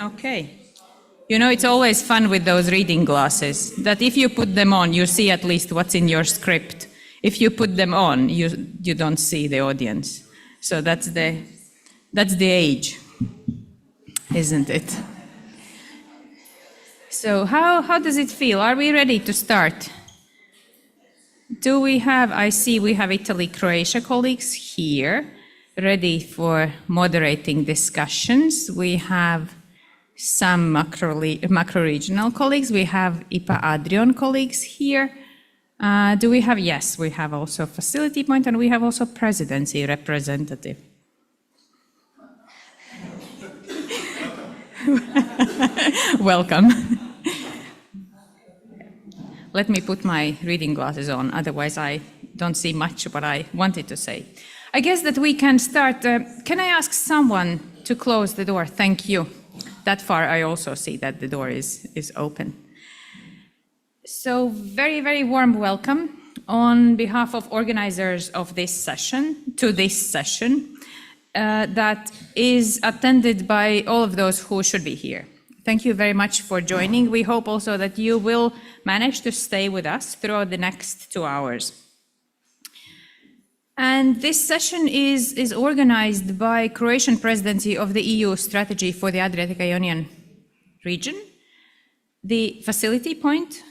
Okay. You know, it's always fun with those reading glasses, that if you put them on, you see at least what's in your script. If you put them on, you don't see the audience. So that's the age, isn't it? So how does it feel? Are we ready to start? Do we have, I see we have Italy-Croatia colleagues here, ready for moderating discussions. We have some macro-regional colleagues. We have IPA ADRION colleagues here. Do we have, yes, we have also facility point, and we have also presidency representative. Welcome. Let me put my reading glasses on, otherwise I don't see much what I wanted to say. I guess that we can start. Can I ask someone to close the door? Thank you. That far I also see that the door is open. So very, very warm welcome on behalf of organizers of this session, to this session that is attended by all of those who should be here. Thank you very much for joining. We hope also that you will manage to stay with us throughout the next 2 hours. And this session is organized by Croatian presidency of the EU strategy for the Adriatic-Ionian region, the facility point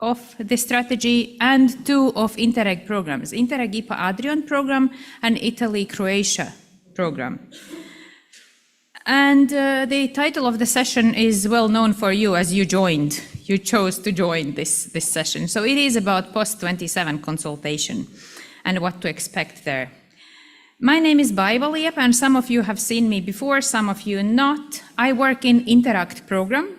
of the strategy, and 2 of Interreg programs, Interreg IPA ADRION program and Italy-Croatia program. And the title of the session is well known for you as you chose to join this session. So it is about post-27 consultation and what to expect there. My name is Baiva, and some of you have seen me before, some of you not. I work in Interact program,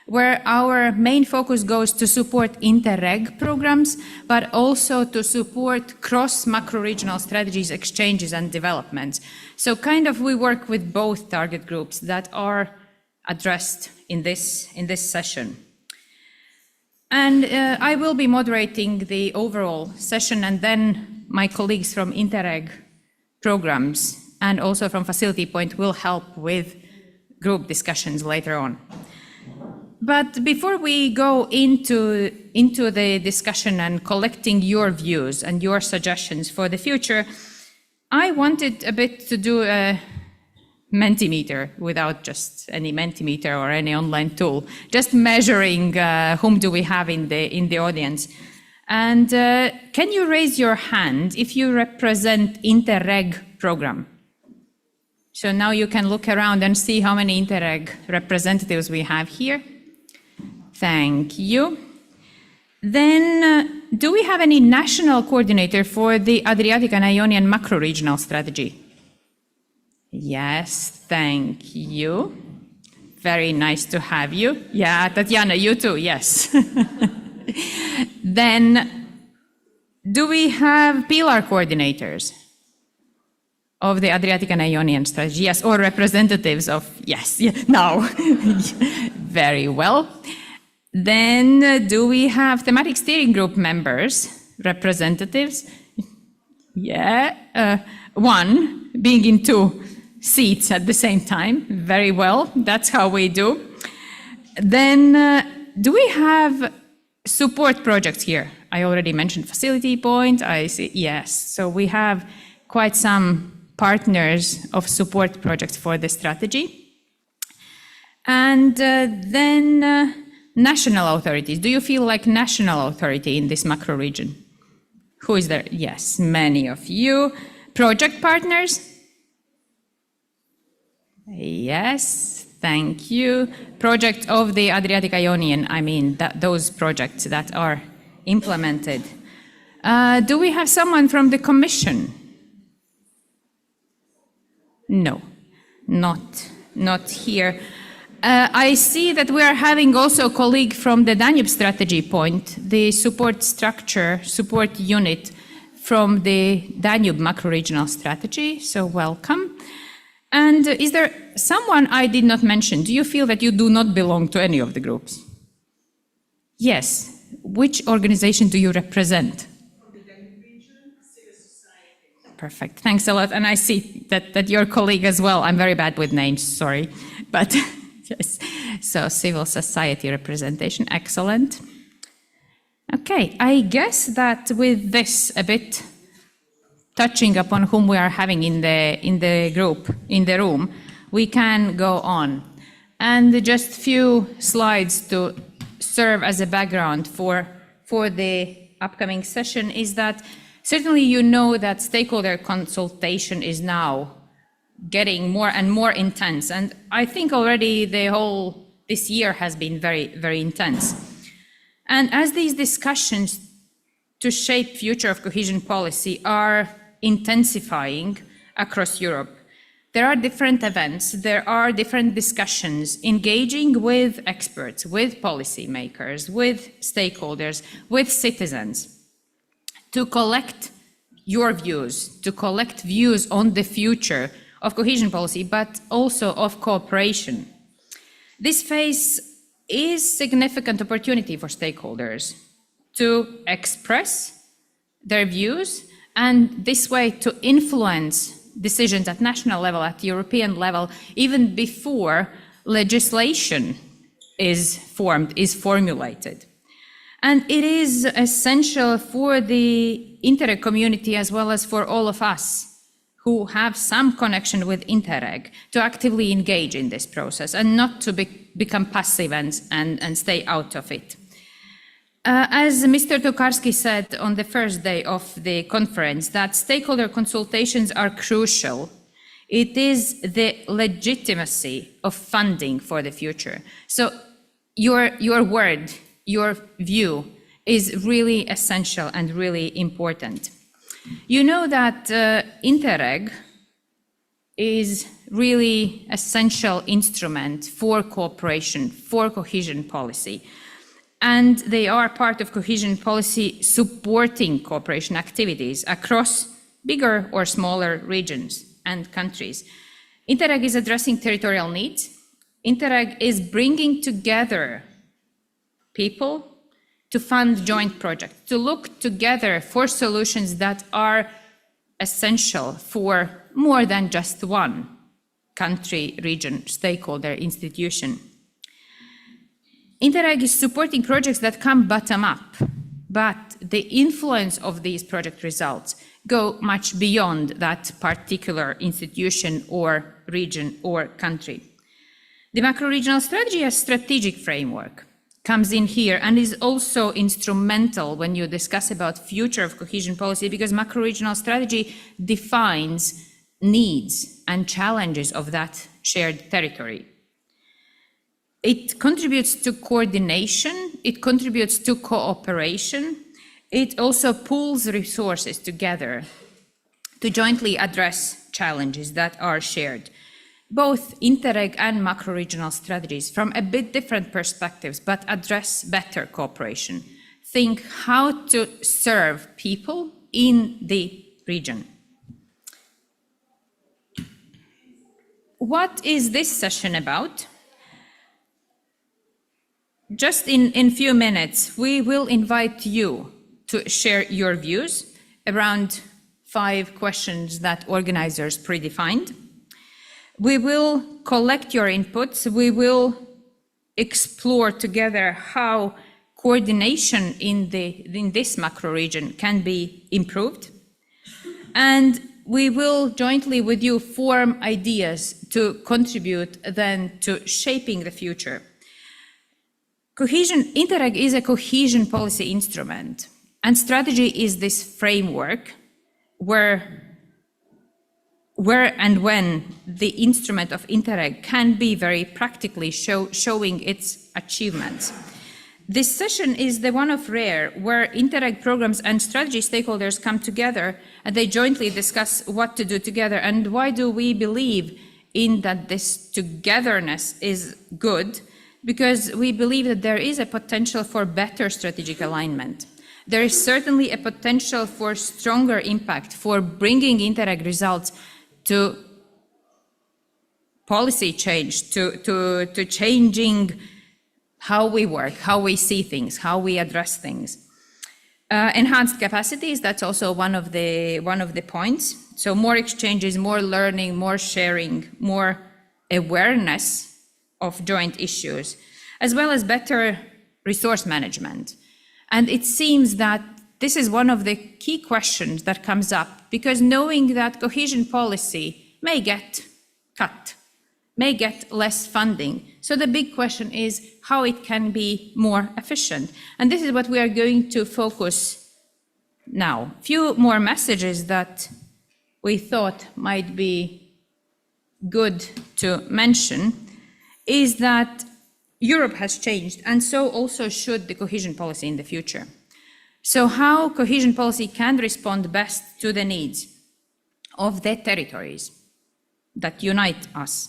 where our main focus goes to support Interreg programs, but also to support cross macro-regional strategies, exchanges and developments. So kind of we work with both target groups that are addressed in this session. And I will be moderating the overall session, and then my colleagues from Interreg programs and also from Facility Point will help with group discussions later on. But before we go into the discussion and collecting your views and your suggestions for the future, I wanted a bit to do a Mentimeter without just any Mentimeter or any online tool, just measuring whom do we have in the audience. And can you raise your hand if you represent Interreg program? So now you can look around and see how many Interreg representatives we have here. Thank you. Then, do we have any national coordinator for the Adriatic and Ionian macro-regional strategy? Yes, thank you. Very nice to have you. Yeah, Tatiana, you too, yes. Then, do we have pillar coordinators of the Adriatic and Ionian strategy? Yes, or representatives of, yes, yeah, now. Very well. Then do we have thematic steering group members, representatives? Yeah, one being in 2 seats at the same time. Very well, that's how we do. Then do we have support projects here? I already mentioned Facility Point, I see, yes. So we have quite some partners of support projects for the strategy. And then national authorities. Do you feel like national authority in this macro region? Who is there? Yes, many of you. Project partners? Yes, thank you. Project of the Adriatic Ionian, I mean, those projects that are implemented. Do we have someone from the Commission? No, not here. I see that we are having also a colleague from the Danube strategy point, the support structure, support unit from the Danube macro-regional strategy, so welcome. And is there someone I did not mention? Do you feel that you do not belong to any of the groups? Yes. Which organization do you represent? From the Danube region, civil society. Perfect, thanks a lot. And I see that you're a colleague as well. I'm very bad with names, sorry. But Yes, so civil society representation, excellent. Okay, I guess that with this a bit touching upon whom we are having in the group, in the room, we can go on. And just few slides to serve as a background for the upcoming session is that certainly you know that stakeholder consultation is now getting more and more intense. And I think already this year has been very, very intense. And as these discussions to shape future of cohesion policy are intensifying across Europe, there are different events, there are different discussions engaging with experts, with policymakers, with stakeholders, with citizens to collect your views, to collect views on the future of cohesion policy, but also of cooperation. This phase is significant opportunity for stakeholders to express their views and this way to influence decisions at national level, at European level, even before legislation is formed, is formulated. And it is essential for the Interreg community as well as for all of us who have some connection with Interreg to actively engage in this process and not to become passive and stay out of it. As Mr. Tokarski said on the first day of the conference, that stakeholder consultations are crucial. It is the legitimacy of funding for the future. So your word, your view is really essential and really important. You know that Interreg is really essential instrument for cooperation, for cohesion policy. And they are part of cohesion policy supporting cooperation activities across bigger or smaller regions and countries. Interreg is addressing territorial needs. Interreg is bringing together people to fund joint projects, to look together for solutions that are essential for more than just one country, region, stakeholder, institution. Interreg is supporting projects that come bottom up, but the influence of these project results go much beyond that particular institution or region or country. The macro-regional strategy as strategic framework comes in here and is also instrumental when you discuss about future of cohesion policy, because macro-regional strategy defines needs and challenges of that shared territory. It contributes to coordination, it contributes to cooperation, it also pools resources together to jointly address challenges that are shared. Both Interreg and macro-regional strategies from a bit different perspectives, but address better cooperation. Think how to serve people in the region. What is this session about? Just in few minutes, we will invite you to share your views around 5 questions that organizers predefined. We will collect your inputs. We will explore together how coordination in this macro region can be improved. And we will jointly with you form ideas to contribute then to shaping the future. Interreg is a cohesion policy instrument, and strategy is this framework where and when the instrument of Interreg can be very practically showing its achievements. This session is the one of rare where Interreg programs and strategy stakeholders come together and they jointly discuss what to do together. And why do we believe in that this togetherness is good? Because we believe that there is a potential for better strategic alignment. There is certainly a potential for stronger impact, for bringing Interreg results to policy change, to changing how we work, how we see things, how we address things. Enhanced capacities, that's also one of the points. So more exchanges, more learning, more sharing, more awareness of joint issues, as well as better resource management. And it seems that this is one of the key questions that comes up, because knowing that cohesion policy may get cut, may get less funding. So the big question is how it can be more efficient. And this is what we are going to focus now. Few more messages that we thought might be good to mention is that Europe has changed, and so also should the cohesion policy in the future. So how cohesion policy can respond best to the needs of the territories that unite us.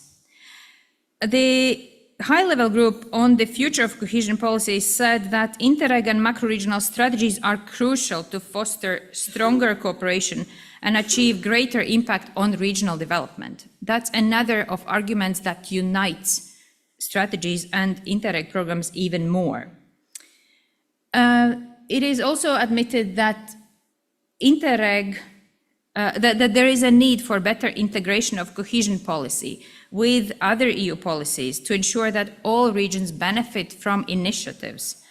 The high-level group on the future of cohesion policy said that Interreg and macro-regional strategies are crucial to foster stronger cooperation and achieve greater impact on regional development. That's another of arguments that unites strategies and Interreg programs even more. It is also admitted that Interreg, that there is a need for better integration of cohesion policy with other EU policies to ensure that all regions benefit from initiatives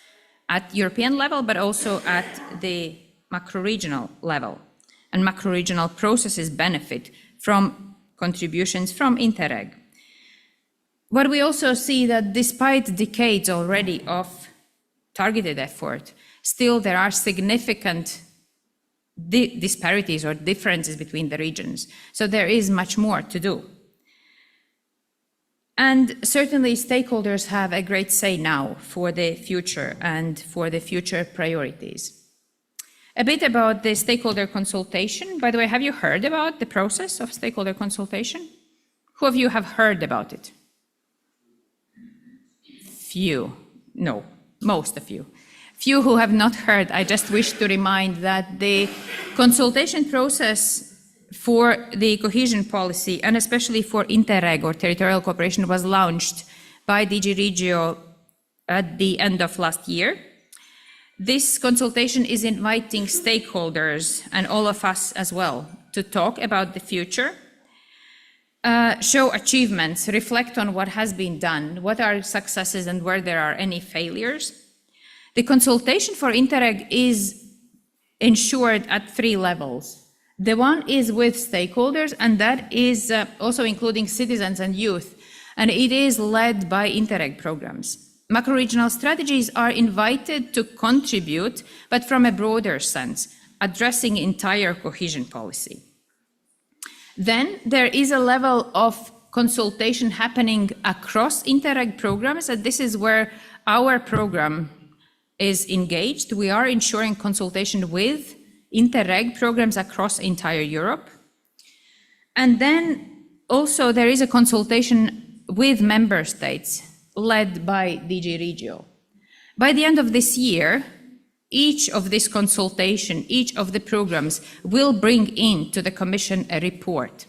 at European level, but also at the macro-regional level. And macro-regional processes benefit from contributions from Interreg. But we also see that despite decades already of targeted effort, still there are significant disparities or differences between the regions. So there is much more to do. And certainly stakeholders have a great say now for the future and for the future priorities. A bit about the stakeholder consultation. By the way, have you heard about the process of stakeholder consultation? Who of you have heard about it? Few. No, most of you. Few who have not heard, I just wish to remind that the consultation process for the cohesion policy, and especially for Interreg or territorial cooperation, was launched by DG Regio at the end of last year. This consultation is inviting stakeholders and all of us as well to talk about the future, show achievements, reflect on what has been done, what are successes and where there are any failures. The consultation for Interreg is ensured at 3 levels. The one is with stakeholders, and that is also including citizens and youth, and it is led by Interreg programs. Macro-regional strategies are invited to contribute, but from a broader sense, addressing entire cohesion policy. Then there is a level of consultation happening across Interreg programs, and this is where our program is engaged. We are ensuring consultation with Interreg programs across entire Europe. And then also there is a consultation with member states led by DG Regio. By the end of this year, each of this consultation, each of the programs will bring in to the Commission a report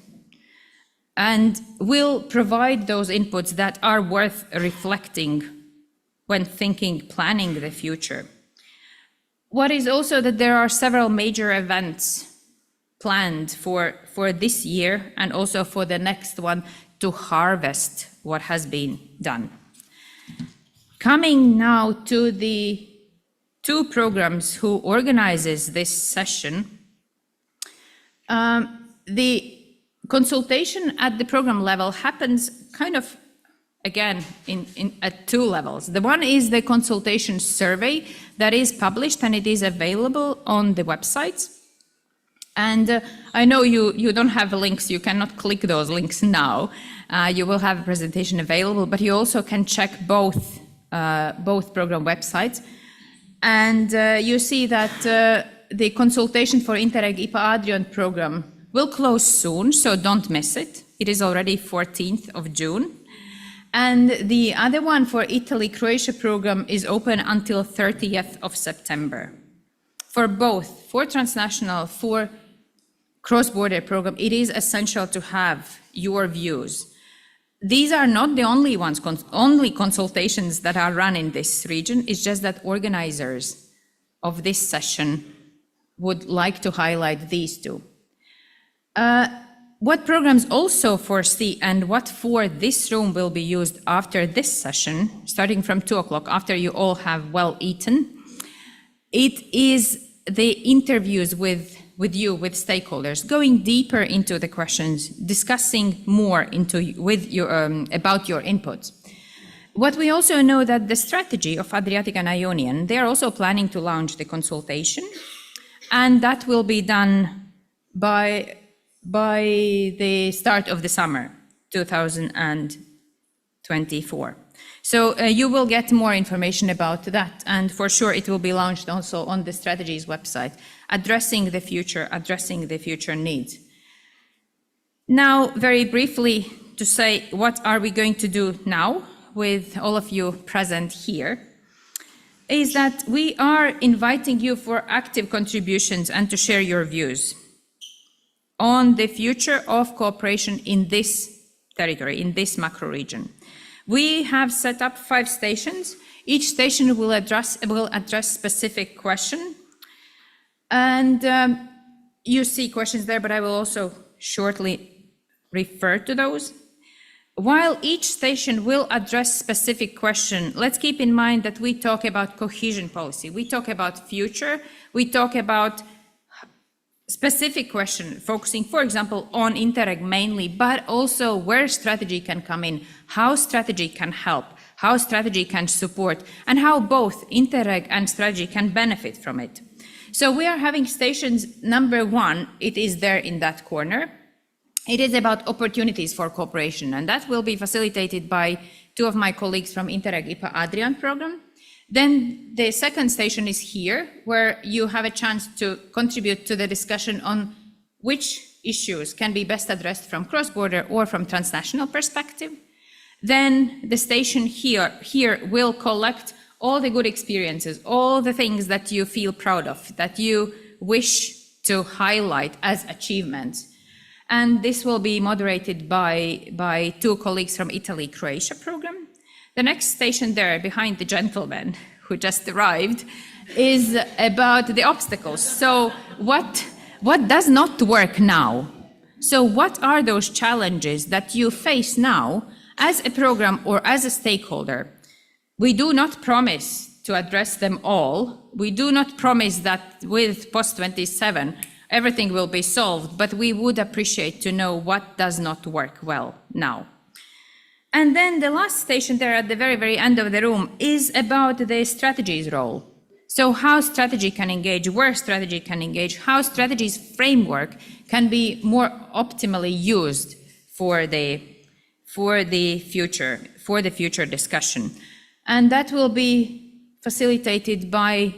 and will provide those inputs that are worth reflecting when thinking, planning the future. What is also that there are several major events planned for this year and also for the next one to harvest what has been done. Coming now to the 2 programs who organizes this session, the consultation at the program level happens kind of again at 2 levels. The one is the consultation survey that is published and it is available on the websites. And I know you don't have links, you cannot click those links now. You will have a presentation available, but you also can check both program websites. And you see that the consultation for Interreg IPA ADRION program will close soon, so don't miss it. It is already 14th of June. And the other one for Italy-Croatia program is open until 30th of September. For both, for transnational, for cross-border program, it is essential to have your views. These are not the only ones, only consultations that are run in this region. It's just that organizers of this session would like to highlight these 2. What programs also foresee and what for this room will be used after this session, starting from 2 o'clock, after you all have well eaten, it is the interviews with you, with stakeholders, going deeper into the questions, discussing more about your inputs. What we also know that the strategy of Adriatic and Ionian, they are also planning to launch the consultation, and that will be done by the start of the summer 2024. So you will get more information about that, and for sure it will be launched also on the strategies website, addressing the future needs. Now, very briefly to say, what are we going to do now with all of you present here, is that we are inviting you for active contributions and to share your views on the future of cooperation in this territory, in this macro region. We have set up 5 stations. Each station will address specific question. And you see questions there, but I will also shortly refer to those. While each station will address specific question, let's keep in mind that we talk about cohesion policy, we talk about future, we talk about specific question, focusing, for example, on Interreg mainly, but also where strategy can come in, how strategy can help, how strategy can support, and how both Interreg and strategy can benefit from it. So we are having stations number 1, it is there in that corner. It is about opportunities for cooperation, and that will be facilitated by 2 of my colleagues from Interreg IPA ADRION program. Then the second station is here, where you have a chance to contribute to the discussion on which issues can be best addressed from cross-border or from transnational perspective. Then the station here will collect all the good experiences, all the things that you feel proud of, that you wish to highlight as achievements. And this will be moderated by 2 colleagues from Italy-Croatia program. The next station there behind the gentleman who just arrived is about the obstacles. So what does not work now? So what are those challenges that you face now as a program or as a stakeholder? We do not promise to address them all. We do not promise that with post-27 everything will be solved, but we would appreciate to know what does not work well now. And then the last station there at the very, very end of the room is about the strategy's role. So how strategy can engage, where strategy can engage, how strategy's framework can be more optimally used for the future discussion. And that will be facilitated by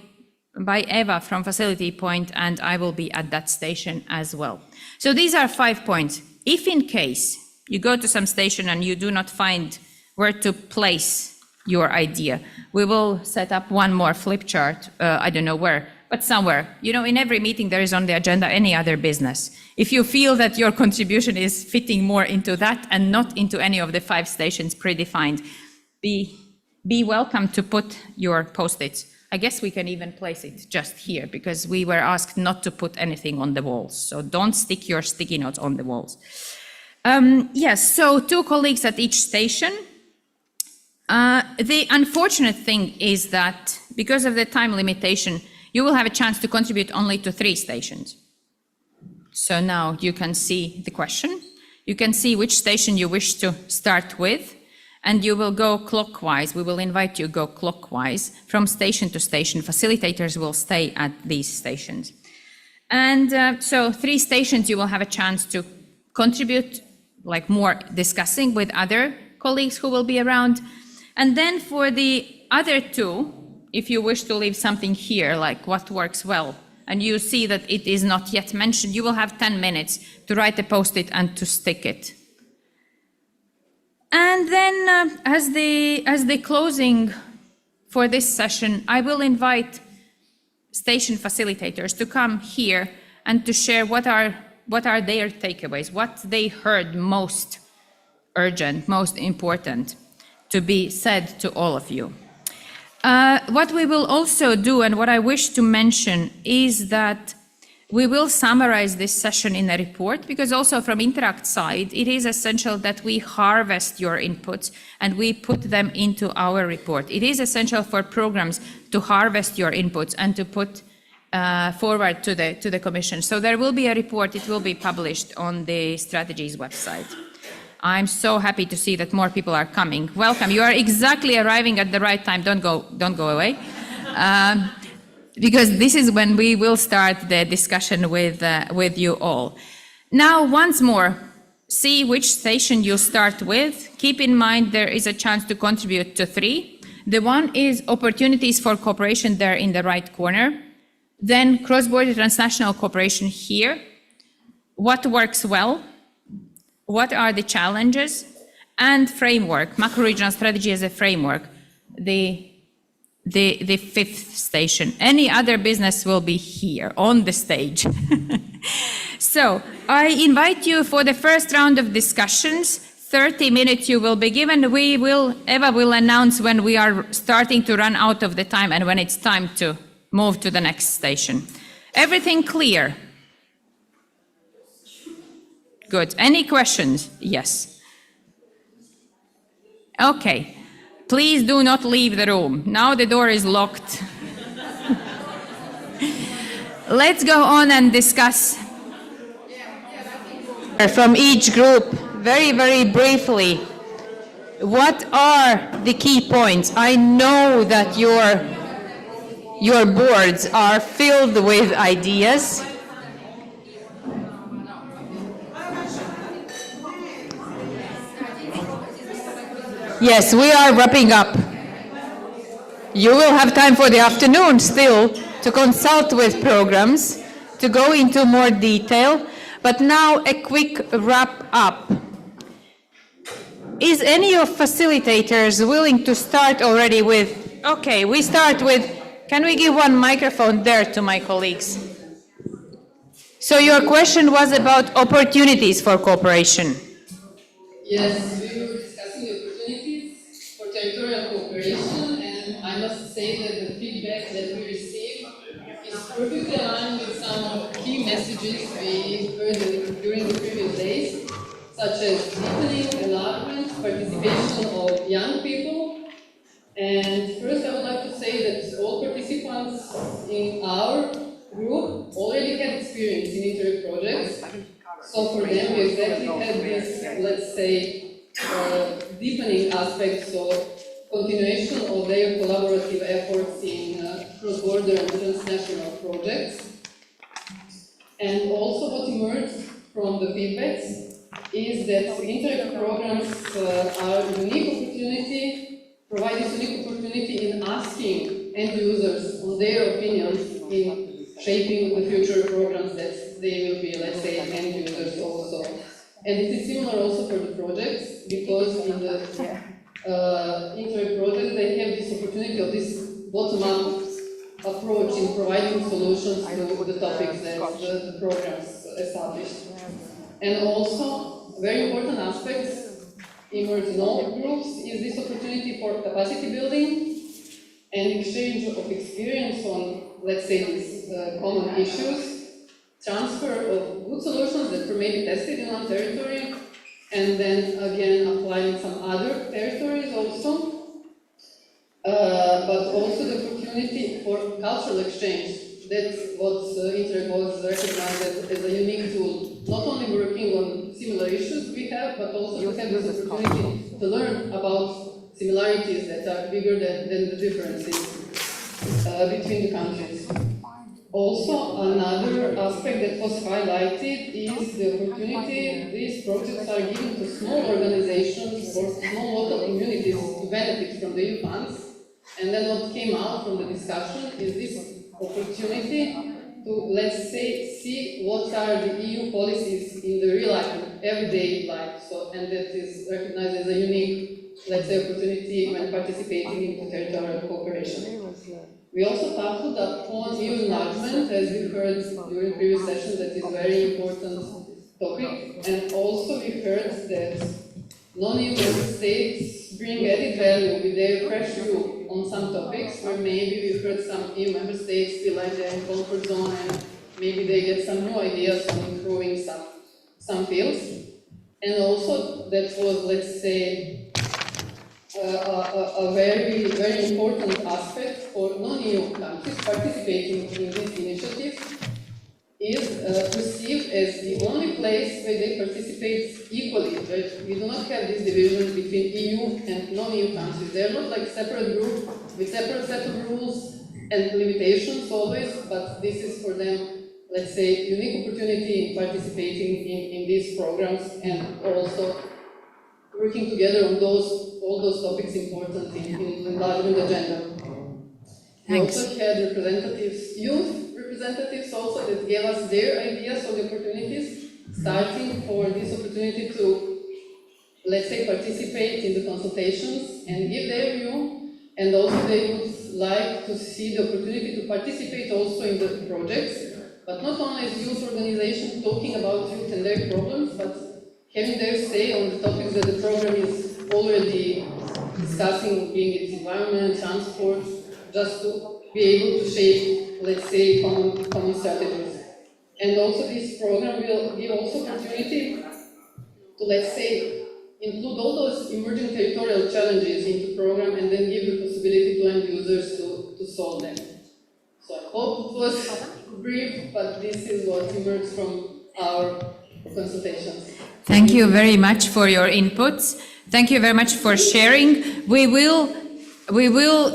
Eva from Facility Point, and I will be at that station as well. So these are 5 points. If in case you go to some station and you do not find where to place your idea, we will set up one more flip chart, I don't know where, but somewhere. You know, in every meeting there is on the agenda any other business. If you feel that your contribution is fitting more into that and not into any of the 5 stations predefined, be welcome to put your post-its. I guess we can even place it just here because we were asked not to put anything on the walls. So don't stick your sticky notes on the walls. Yes, so 2 colleagues at each station. The unfortunate thing is that because of the time limitation, you will have a chance to contribute only to 3 stations. So now you can see the question. You can see which station you wish to start with. And you will go clockwise. We will invite you to go clockwise from station to station. Facilitators will stay at these stations. And so 3 stations you will have a chance to contribute, like more discussing with other colleagues who will be around. And then for the other 2, if you wish to leave something here, like what works well, and you see that it is not yet mentioned, you will have 10 minutes to write a post-it and to stick it. And then as the closing for this session, I will invite station facilitators to come here and to share what are their takeaways, what they heard most urgent, most important to be said to all of you. What we will also do, and what I wish to mention, is that We will summarize this session in a report, because also from Interact side, it is essential that we harvest your inputs and we put them into our report. It is essential for programs to harvest your inputs and to put forward to the Commission. So there will be a report, it will be published on the strategies website. I'm so happy to see that more people are coming. Welcome, you are exactly arriving at the right time, don't go away. Because this is when we will start the discussion with you all. Now, once more, see which station you start with. Keep in mind there is a chance to contribute to 3. The one is opportunities for cooperation there in the right corner. Then cross-border transnational cooperation here. What works well? What are the challenges? And framework, macro-regional strategy as a framework. The 5th station. Any other business will be here on the stage. So I invite you for the first round of discussions. 30 minutes you will be given. Eva will announce when we are starting to run out of the time and when it's time to move to the next station. Everything clear? Good. Any questions? Yes. Okay. Please do not leave the room. Now the door is locked. Let's go on and discuss from each group very, very briefly. What are the key points? I know that your boards are filled with ideas. Yes, we are wrapping up. You will have time for the afternoon still to consult with programs, to go into more detail, but now a quick wrap up. Is any of facilitators willing to start already with, okay, we start with, can we give one microphone there to my colleagues? So your question was about opportunities for cooperation. Yes, we were discussing the opportunities for territorial cooperation, and I must say that the feedback that we received is perfectly aligned with some key messages we heard during the previous days, such as deepening, enlargement, participation of young people. And first I would like to say that all participants in our group already had experience in Interreg projects. So for them, we exactly had this, let's say, deepening aspects of continuation of their collaborative efforts in cross-border and transnational projects. And also what emerged from the feedbacks is that Interreg programs are a unique opportunity, provide this unique opportunity in asking end users on their opinions in shaping the future programs that they will be, let's say, end users also. And it is similar also for the projects, because in the Interreg project they have this opportunity of this bottom-up approach in providing solutions to the topics that the programs established. And also, very important aspects emerged in all groups is this opportunity for capacity building and exchange of experience on, let's say, these common issues, transfer of good solutions that were maybe tested in one territory, and then again applied in some other territories also. But also the opportunity for cultural exchange. That's what Interreg was recognized as a unique tool. Not only working on similar issues we have, but also to have this opportunity to learn about similarities that are bigger than the differences between the countries. Also, another aspect that was highlighted is the opportunity these projects are given to small organizations or small local communities to benefit from the EU funds. And then what came out from the discussion is this opportunity to, let's say, see what are the EU policies in the real life, everyday life. So, and that is recognized as a unique, let's say, opportunity when participating in territorial cooperation. We also tackled upon EU enlargement, as we heard during previous sessions, that is a very important topic. And also we heard that non-EU member states bring added value with their fresh view on some topics, where maybe we heard some EU member states feel like they're in comfort zone and maybe they get some new ideas on improving some fields. And also that was, let's say, a very, very important aspect for non-EU countries participating in this initiative is perceived as the only place where they participate equally. Right? We do not have this division between EU and non-EU countries. They are not like separate group with separate set of rules and limitations always, but this is for them, let's say, unique opportunity in participating in these programs and also working together on all those topics important in the enlargement agenda. We also had representatives, youth representatives also that gave us their ideas on the opportunities, starting for this opportunity to, let's say, participate in the consultations and give their view, and also they would like to see the opportunity to participate also in the projects, but not only as youth organizations talking about youth and their problems, but having their say on the topics that the program is already discussing, being it environment, transport, just to be able to shape, let's say, common strategies. And also this program will give also opportunity to, let's say, include all those emerging territorial challenges into the program and then give the possibility to end users to solve them. So I hope it was brief, but this is what emerged from our consultations. Thank you very much for your inputs. Thank you very much for sharing. We will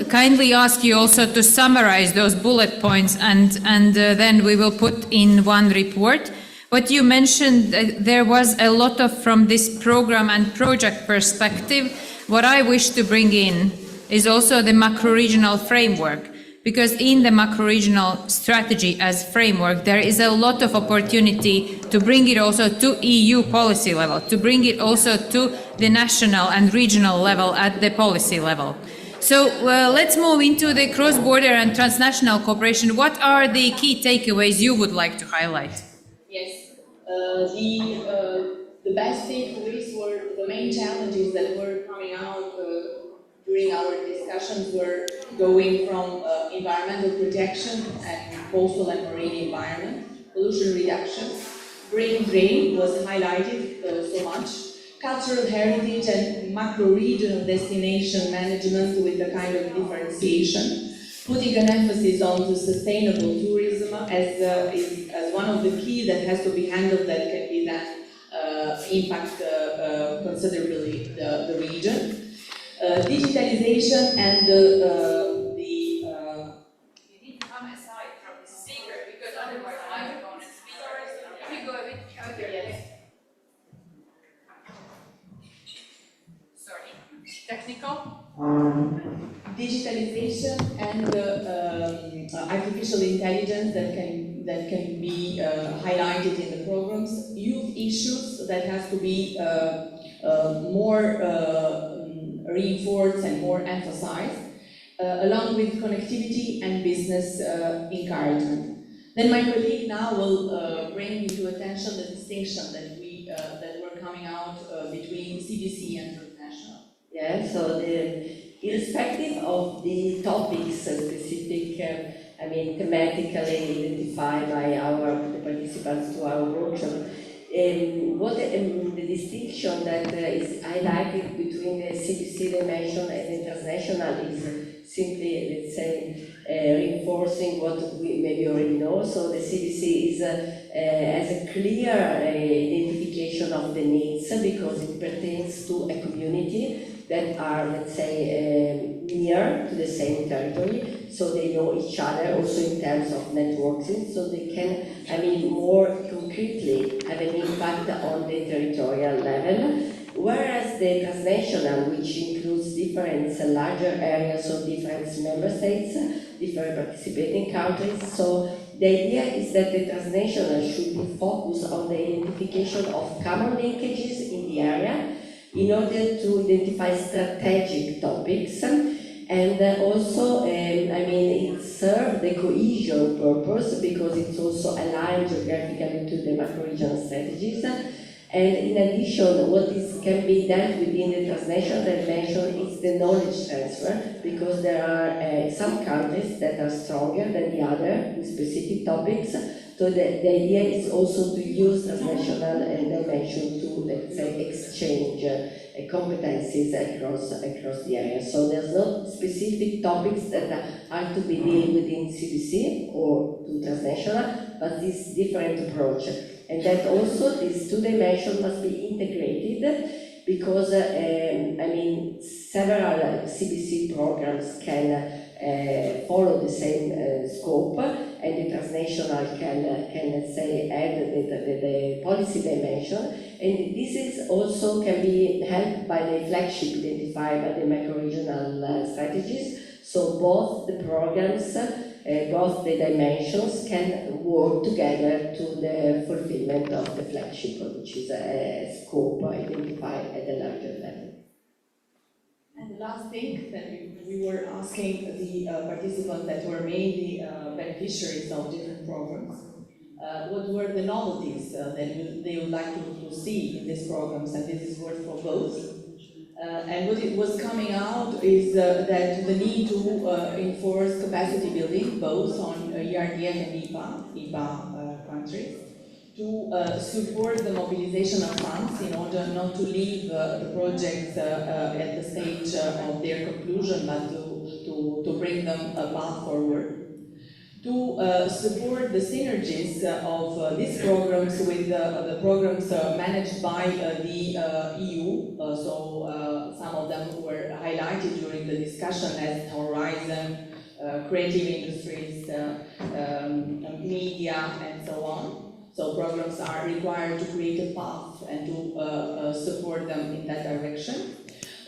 kindly ask you also to summarize those bullet points and then we will put in one report. What you mentioned, there was a lot of from this program and project perspective. What I wish to bring in is also the macro-regional framework, because in the macro-regional strategy as framework, there is a lot of opportunity to bring it also to EU policy level, to bring it also to the national and regional level at the policy level. So let's move into the cross-border and transnational cooperation. What are the key takeaways you would like to highlight? Yes, the best takeaways were the main challenges that were coming out during our discussions were going from environmental protection and coastal and marine environment, pollution reduction, brain drain was highlighted so much, cultural heritage and macro-regional destination management with a kind of differentiation, putting an emphasis on the sustainable tourism as one of the key that has to be handled that can be then impact considerably the region. Digitalization and you need to come aside from the speaker because otherwise the microphone and speaker if you go a bit further. Yes. Sorry. Technical. Digitalization and artificial intelligence that can be highlighted in the programs. Youth issues that has to be more reinforced and more emphasized, along with connectivity and business encouragement. Then my colleague now will bring into attention the distinction that were coming out between CBC and transnational. Yeah, so irrespective of the topics specific, thematically identified by the participants to our workshop, what the distinction that is highlighted between the CBC dimension and the transnational is simply, let's say, reinforcing what we maybe already know. So the CBC has a clear identification of the needs because it pertains to a community that are, let's say, near to the same territory, so they know each other also in terms of networking, so they can, more concretely have an impact on the territorial level. Whereas the transnational, which includes different larger areas of different member states, different participating countries, so the idea is that the transnational should be focused on the identification of common linkages in the area, in order to identify strategic topics, and also, it serves the cohesion purpose because it's also aligned geographically to the macro-regional strategies. And in addition, what can be dealt within the transnational dimension is the knowledge transfer, because there are some countries that are stronger than the other in specific topics, So the idea is also to use transnational dimension to, let's say, exchange competencies across the area. So there's no specific topics that are to be dealt within CBC or to transnational, but this different approach. And that also these two dimensions must be integrated because, I mean, several CBC programs can follow the same scope, and the transnational can say add the policy dimension, and this is also can be helped by the flagship identified by the macro-regional strategies. So both the programs, both the dimensions can work together to the fulfillment of the flagship, which is a scope identified at a larger level. And the last thing that we were asking the participants that were mainly beneficiaries of different programs, what were the novelties that they would like to see in these programs, and this is worth for both. And what it was coming out is that the need to enforce capacity building, both on ERDF and IPA countries, to support the mobilization of funds in order not to leave the projects at the stage of their conclusion, but to bring them a path forward. To support the synergies of these programs with the programs managed by the EU. So some of them were highlighted during the discussion as Horizon, creative industries, media, and so on. So programs are required to create a path and to support them in that direction.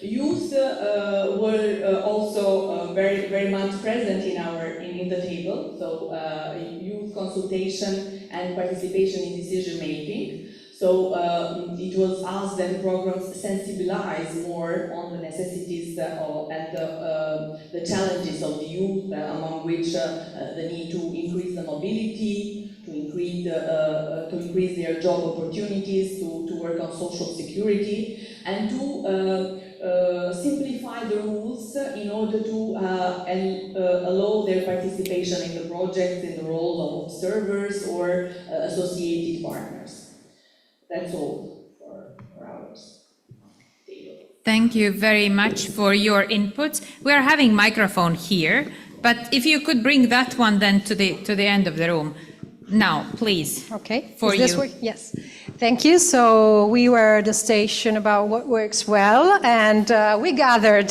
Youth were also very much present in the table. So youth consultation and participation in decision making. So it was asked that the programs sensibilize more on the necessities and the challenges of the youth, among which the need to increase the mobility, to increase their job opportunities, to work on social security, and to simplify the rules in order to allow their participation in the project in the role of observers or associated partners. That's all for ours. Thank you very much for your inputs. We are having microphone here, but if you could bring that one then to the end of the room. Now, please. Okay. For Is this you. work? Yes. Thank you. So we were at the station about what works well, and we gathered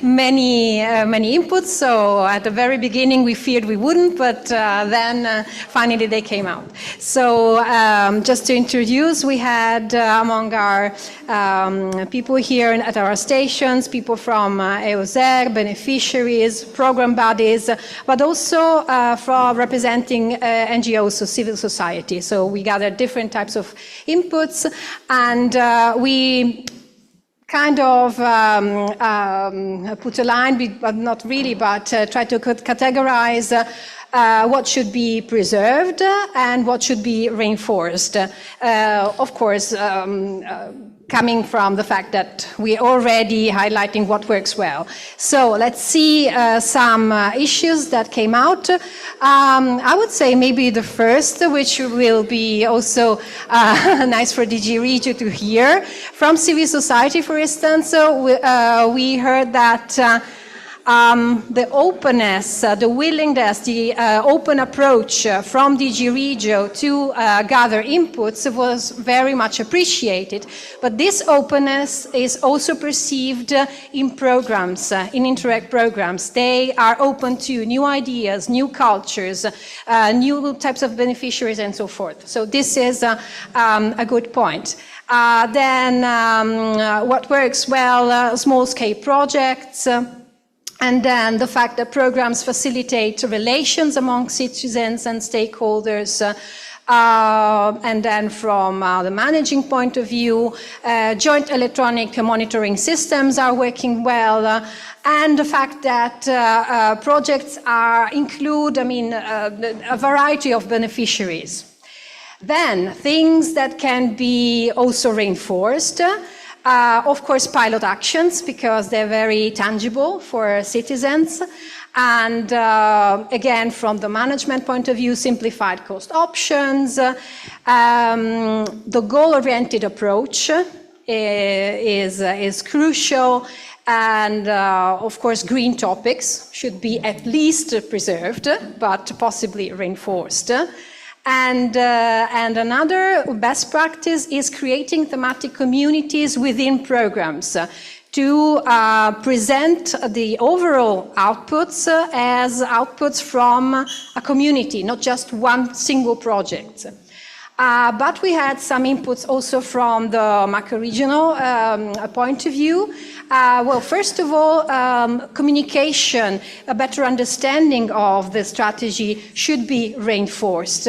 many inputs. So at the very beginning, we feared we wouldn't, but then finally they came out. So just to introduce, we had among our people here at our stations, people from EUSAIR, beneficiaries, program bodies, but also from representing NGOs, so civil society. So we gathered different types of inputs, and we kind of put a line, but not really, but try to categorize what should be preserved and what should be reinforced. Of course, coming from the fact that we're already highlighting what works well. So let's see some issues that came out. I would say maybe the first, which will be also nice for DG Regio to hear, from civil society, for instance. So we heard that the openness, the willingness, the open approach from DG Regio to gather inputs was very much appreciated. But this openness is also perceived in programs, in Interreg programs. They are open to new ideas, new cultures, new types of beneficiaries, and so forth. So this is a good point. Then what works well, small-scale projects. And then the fact that programs facilitate relations among citizens and stakeholders. And then from the managing point of view, joint electronic monitoring systems are working well. And the fact that projects include, a variety of beneficiaries. Then things that can be also reinforced. Of course, pilot actions, because they're very tangible for citizens. And again, from the management point of view, simplified cost options. The goal-oriented approach is crucial. And of course, green topics should be at least preserved, but possibly reinforced. And another best practice is creating thematic communities within programs to present the overall outputs as outputs from a community, not just one single project. But we had some inputs also from the macro-regional point of view. Well, first of all, communication, a better understanding of the strategy should be reinforced.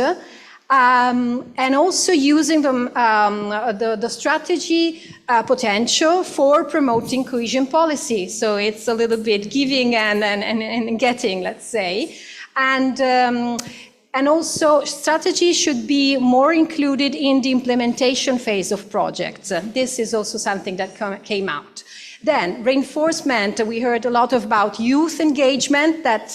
And also using the strategy potential for promoting cohesion policy. So it's a little bit giving and getting, let's say. And also strategy should be more included in the implementation phase of projects. This is also something that came out. Then reinforcement, we heard a lot about youth engagement. That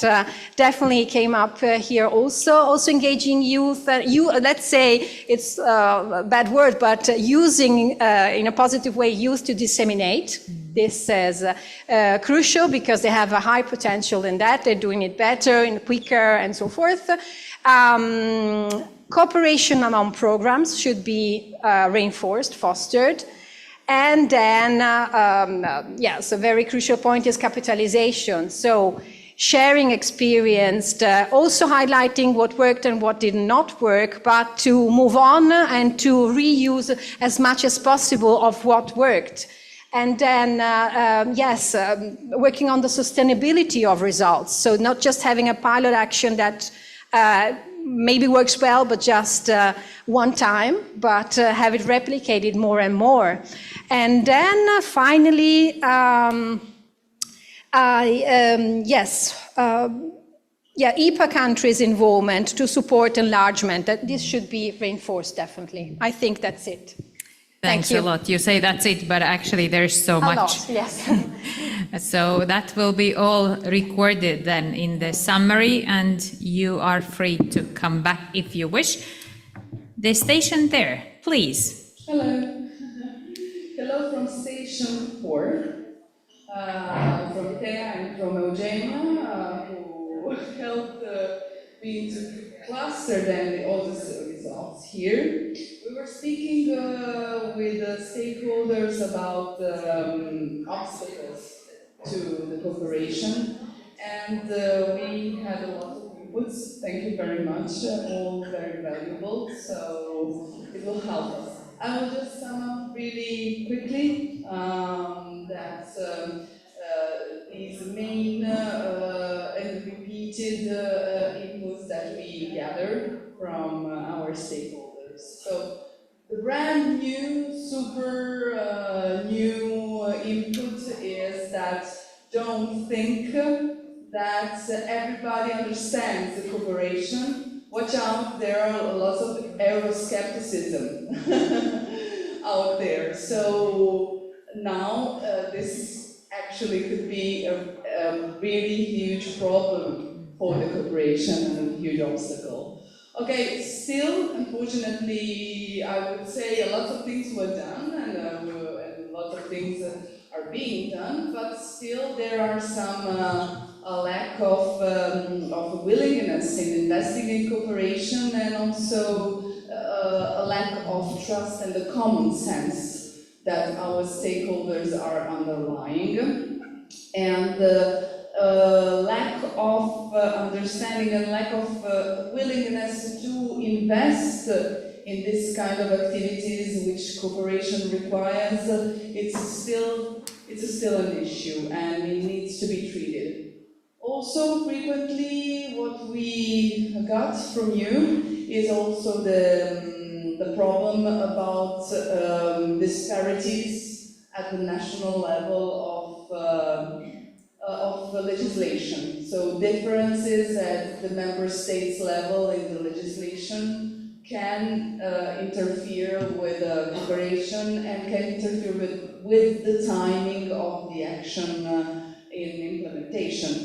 definitely came up here also. Also engaging youth, let's say it's a bad word, but using in a positive way youth to disseminate. This is crucial because they have a high potential in that. They're doing it better and quicker and so forth. Cooperation among programs should be reinforced, fostered. And then, yes, a very crucial point is capitalization. So sharing experience, also highlighting what worked and what did not work, but to move on and to reuse as much as possible of what worked. And then, yes, working on the sustainability of results. So not just having a pilot action that maybe works well, but just one time, but have it replicated more and more. And then finally, yes, EPA countries' involvement to support enlargement. That this should be reinforced, definitely. I think that's it. Thanks a lot. You say that's it, but actually there's so much. A lot, yes. So that will be all recorded then in the summary, and you are free to come back if you wish. The station there, please. Hello. Hello from Station 4, from Italy and from Eugenia, who helped me to cluster then all the results here. We were speaking with the stakeholders about obstacles to the cooperation, and we had a lot of inputs. Thank you very much, all very valuable, so it will help us. I will just sum up really quickly that these main and repeated inputs that we gathered from our stakeholders. So the brand new, super new input is that don't think that everybody understands the cooperation. Watch out, there are lots of Euroscepticism out there. So now this actually could be a really huge problem for the cooperation and a huge obstacle. Okay, still, unfortunately, I would say a lot of things were done and a lot of things are being done, but still there are some a lack of willingness in investing in cooperation, and also a lack of trust and the common sense that our stakeholders are underlying, and lack of understanding and lack of willingness to invest in this kind of activities which cooperation requires. It's still an issue, and it needs to be treated. Also, frequently, what we got from you is also the problem about disparities at the national level of legislation. So differences at the member states level in the legislation can interfere with cooperation and can interfere with the timing of the action in implementation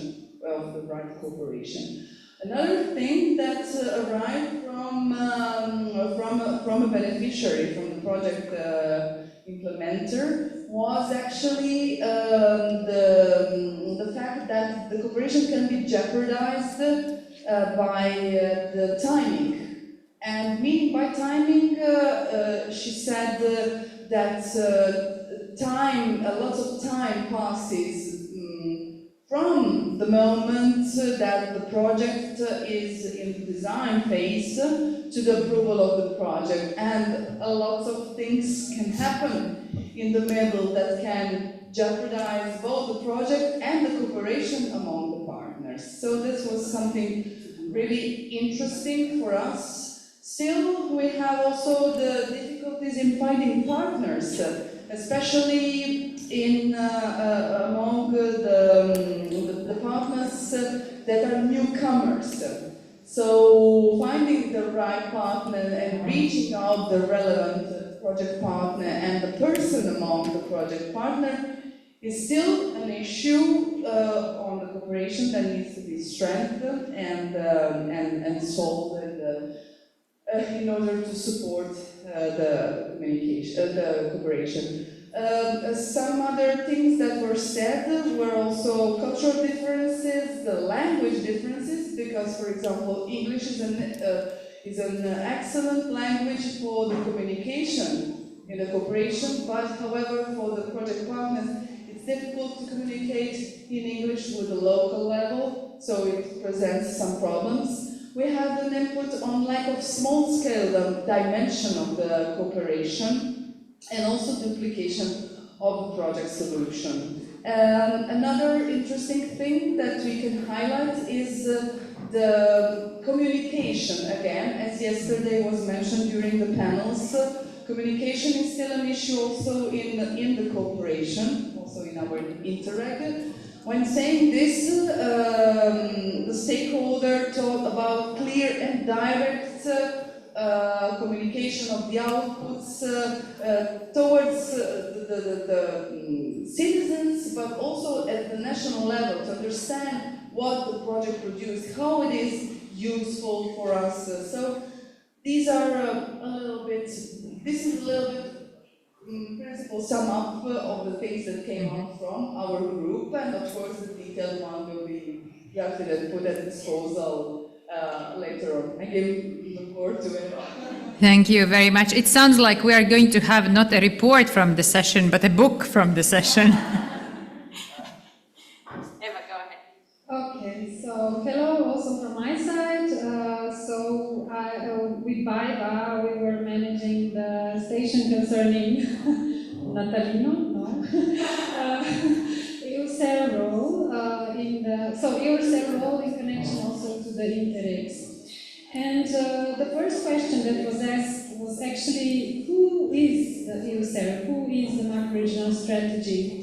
of the right cooperation. Another thing that arrived from a beneficiary, from the project implementer, was actually the fact that the cooperation can be jeopardized by the timing. And meaning by timing, she said that lots of time passes from the moment that the project is in the design phase to the approval of the project, and a lot of things can happen in the middle that can jeopardize both the project and the cooperation among the partners. So this was something really interesting for us. Still, we have also the difficulties in finding partners, especially in among the partners that are newcomers. So finding the right partner and reaching out the relevant project partner and the person among the project partner is still an issue on the cooperation that needs to be strengthened and solved in order to support the communication, the cooperation. Some other things that were said were also cultural differences, the language differences, because, for example, English is an excellent language for the communication in the cooperation, but however, for the project partners, it's difficult to communicate in English with the local level, so it presents some problems. We have an input on lack of small-scale dimension of the cooperation, and also duplication of the project solution. Another interesting thing that we can highlight is the communication. Again, as yesterday was mentioned during the panels, communication is still an issue also in the cooperation, also in our Interreg. When saying this, the stakeholder talked about clear and direct communication of the outputs towards the citizens, but also at the national level to understand what the project produced, how it is useful for us. So these are this is a little bit principle sum up of the things that came out from our group, and of course the detailed one will be drafted and put at disposal later on. I give the floor to Eva. Thank you very much. It sounds like we are going to have not a report from the session, but a book from the session. Eva, go ahead. Okay, so hello also from my side. With BIBA, we were managing the station concerning Natalino, no? EUSAIR role EUSAIR role in connection also to the Interregs. And the first question that was asked was actually, who is the EUSAIR? Who is the macro-regional strategy?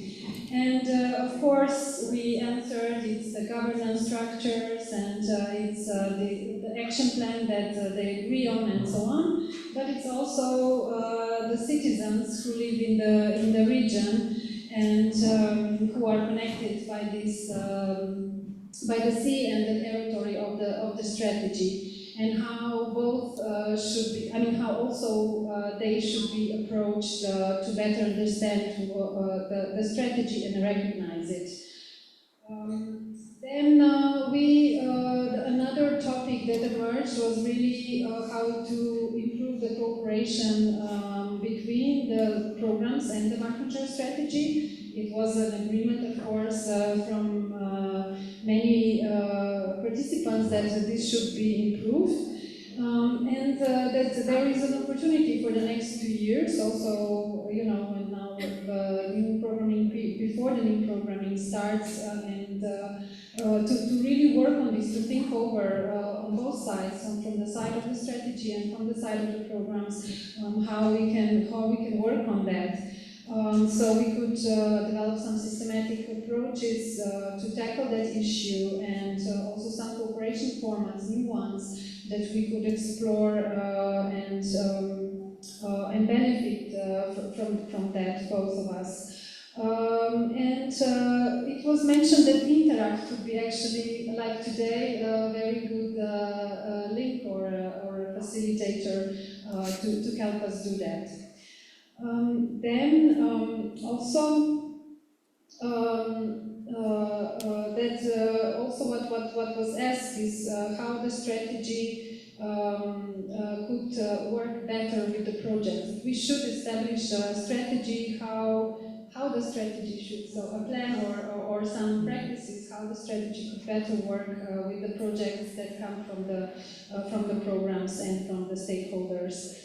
And of course, we answered it's the governance structures and it's the action plan that they agree on and so on. But it's also the citizens who live in the region and who are connected by this by the sea and the territory of the strategy. And how both should be, how also they should be approached to better understand the strategy and recognize it. Then another topic that emerged was really how to improve the cooperation between the programs and the macro-regional strategy. It was an agreement, of course, from many participants that this should be improved, and that there is an opportunity for the next 2 years. Also, when now the new programming before the new programming starts, and to really work on this, to think over on both sides, from the side of the strategy and from the side of the programs, how we can work on that. So we could develop some systematic approach approaches to tackle that issue, and also some cooperation formats, new ones, that we could explore and benefit from that, both of us. It was mentioned that Interact could be actually, like today, a very good link or a facilitator to help us do that. Also what was asked is how the strategy could work better with the project. We should establish a strategy, how the strategy should, so a plan or some practices, how the strategy could better work with the projects that come from the programs and from the stakeholders.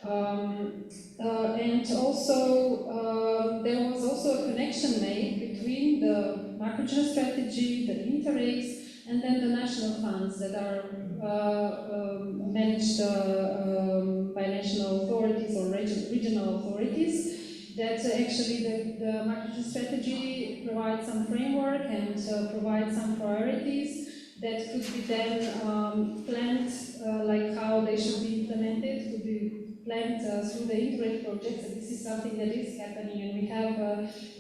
And also, there was also a connection made between the macro-regional strategy, the Interregs, and then the national funds that are managed by national authorities or regional authorities. That actually the macro-regional strategy provides some framework and provides some priorities that could be then planned, like how they should be implemented, could be planned through the Interreg projects, and this is something that is happening, and we have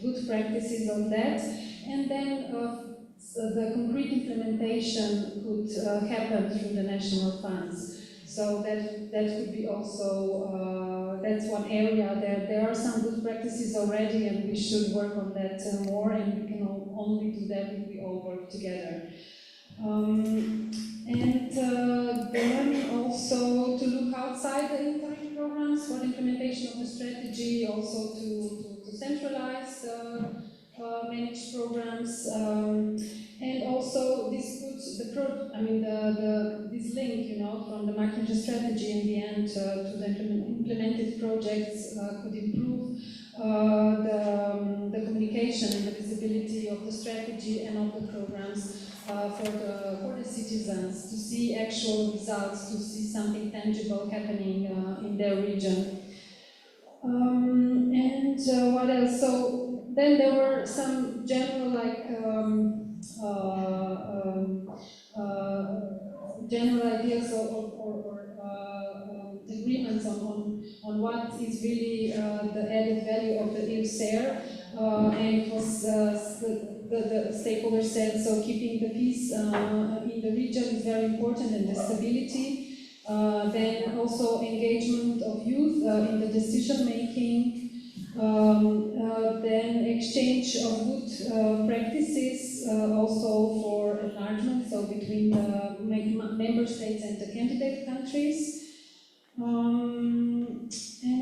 good practices on that. And then the concrete implementation could happen through the national funds. So that could be also, that's one area. There are some good practices already, and we should work on that more, and we can only do that if we all work together. Then also to look outside the Interreg programs for the implementation of the strategy, also to centralize managed programs, and also this puts this link, from the macro strategy in the end to the implemented projects could improve the communication and the visibility of the strategy and of the programs. For the citizens to see actual results, to see something tangible happening in their region. What else? So then there were some general general ideas or agreements on what is really the added value of the EUSAIR, and it was the stakeholders said, so keeping the peace in the region is very important, and the stability. Then also engagement of youth in the decision making. Then exchange of good practices also for enlargement, so between the member states and the candidate countries. And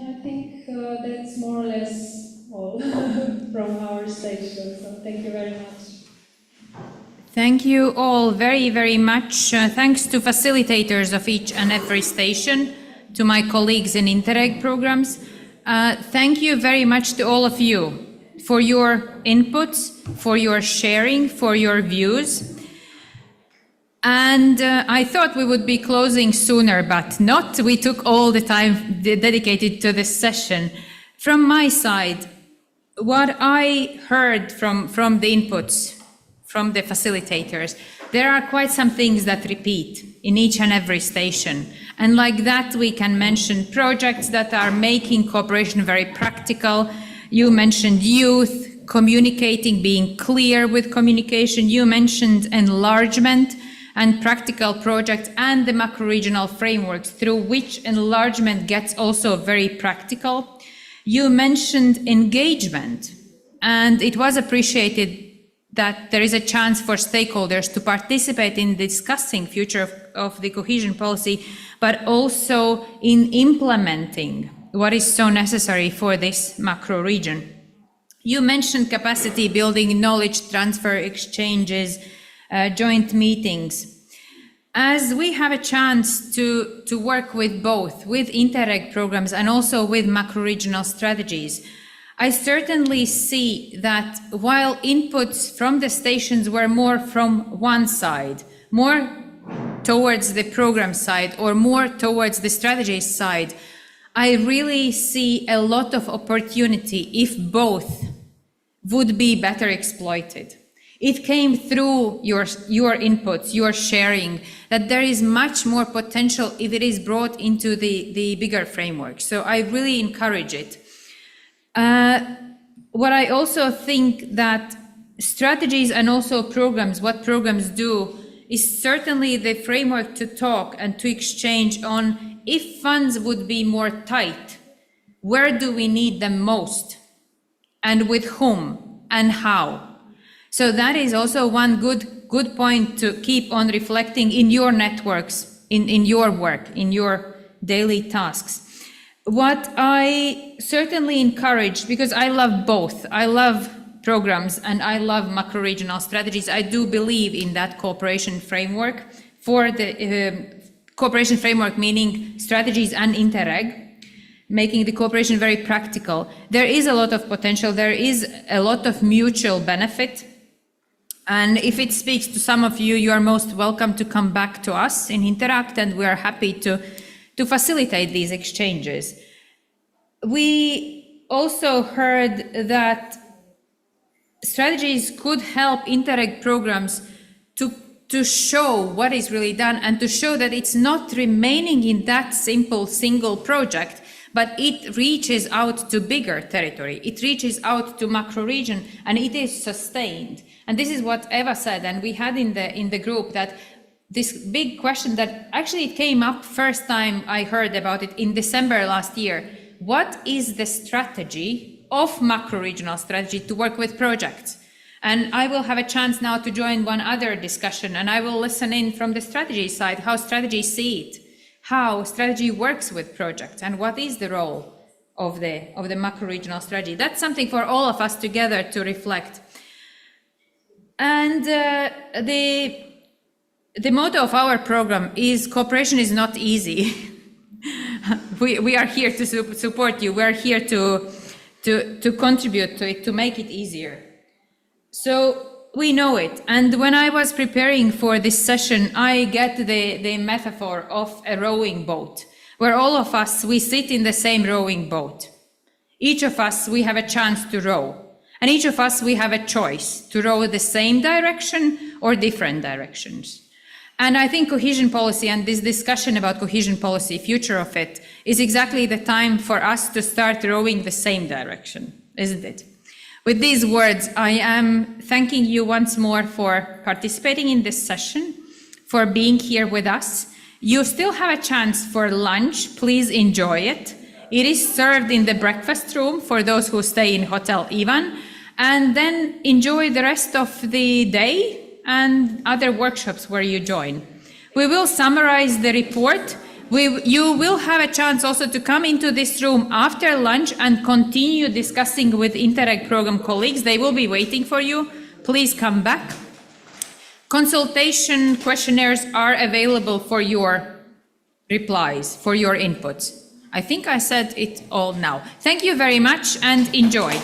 I think that's more or less all from our station. So thank you very much. Thank you all very, very much. Thanks to facilitators of each and every station, to my colleagues in Interreg programs. Thank you very much to all of you for your inputs, for your sharing, for your views. And I thought we would be closing sooner, but not. We took all the time dedicated to this session. From my side, what I heard from the inputs, from the facilitators, there are quite some things that repeat in each and every station. And like that, we can mention projects that are making cooperation very practical. You mentioned youth, communicating, being clear with communication. You mentioned enlargement and practical projects and the macro-regional frameworks through which enlargement gets also very practical. You mentioned engagement, and it was appreciated that there is a chance for stakeholders to participate in discussing future of the cohesion policy, but also in implementing what is so necessary for this macro region. You mentioned capacity building, knowledge transfer, exchanges, joint meetings. As we have a chance to work with both, with Interreg programs and also with macro-regional strategies, I certainly see that while inputs from the stations were more from one side, more towards the program side or more towards the strategy side, I really see a lot of opportunity if both would be better exploited. It came through your inputs, your sharing, that there is much more potential if it is brought into the bigger framework. So I really encourage it. What I also think that strategies and also programs, what programs do, is certainly the framework to talk and to exchange on if funds would be more tight, where do we need them most, and with whom, and how. So that is also one good point to keep on reflecting in your networks, in your work, in your daily tasks. What I certainly encourage, because I love both, I love programs and I love macro-regional strategies. I do believe in that cooperation framework for the cooperation framework, meaning strategies and Interreg, making the cooperation very practical. There is a lot of potential, there is a lot of mutual benefit. And if it speaks to some of you, you are most welcome to come back to us in Interact, and we are happy to facilitate these exchanges. We also heard that strategies could help Interreg programs to show what is really done and to show that it's not remaining in that simple single project, but it reaches out to bigger territory. It reaches out to macro region and it is sustained. And this is what Eva said, and we had in the group that this big question that actually it came up first time I heard about it in December last year. What is the strategy of macro-regional strategy to work with projects? And I will have a chance now to join one other discussion, and I will listen in from the strategy side, how strategies see it, how strategy works with projects, and what is the role of the macro-regional strategy. That's something for all of us together to reflect. And the motto of our program is cooperation is not easy. We are here to support you. We're here to contribute to it, to make it easier. So we know it. And when I was preparing for this session, I get the metaphor of a rowing boat, where all of us, we sit in the same rowing boat. Each of us, we have a chance to row. And each of us, we have a choice to row the same direction or different directions. And I think cohesion policy and this discussion about cohesion policy, future of it, is exactly the time for us to start rowing the same direction, isn't it? With these words, I am thanking you once more for participating in this session, for being here with us. You still have a chance for lunch. Please enjoy it. It is served in the breakfast room for those who stay in Hotel Ivan, and then enjoy the rest of the day and other workshops where you join. We will summarize the report. You will have a chance also to come into this room after lunch and continue discussing with Interreg program colleagues. They will be waiting for you. Please come back. Consultation questionnaires are available for your replies, for your inputs. I think I said it all now. Thank you very much and enjoy.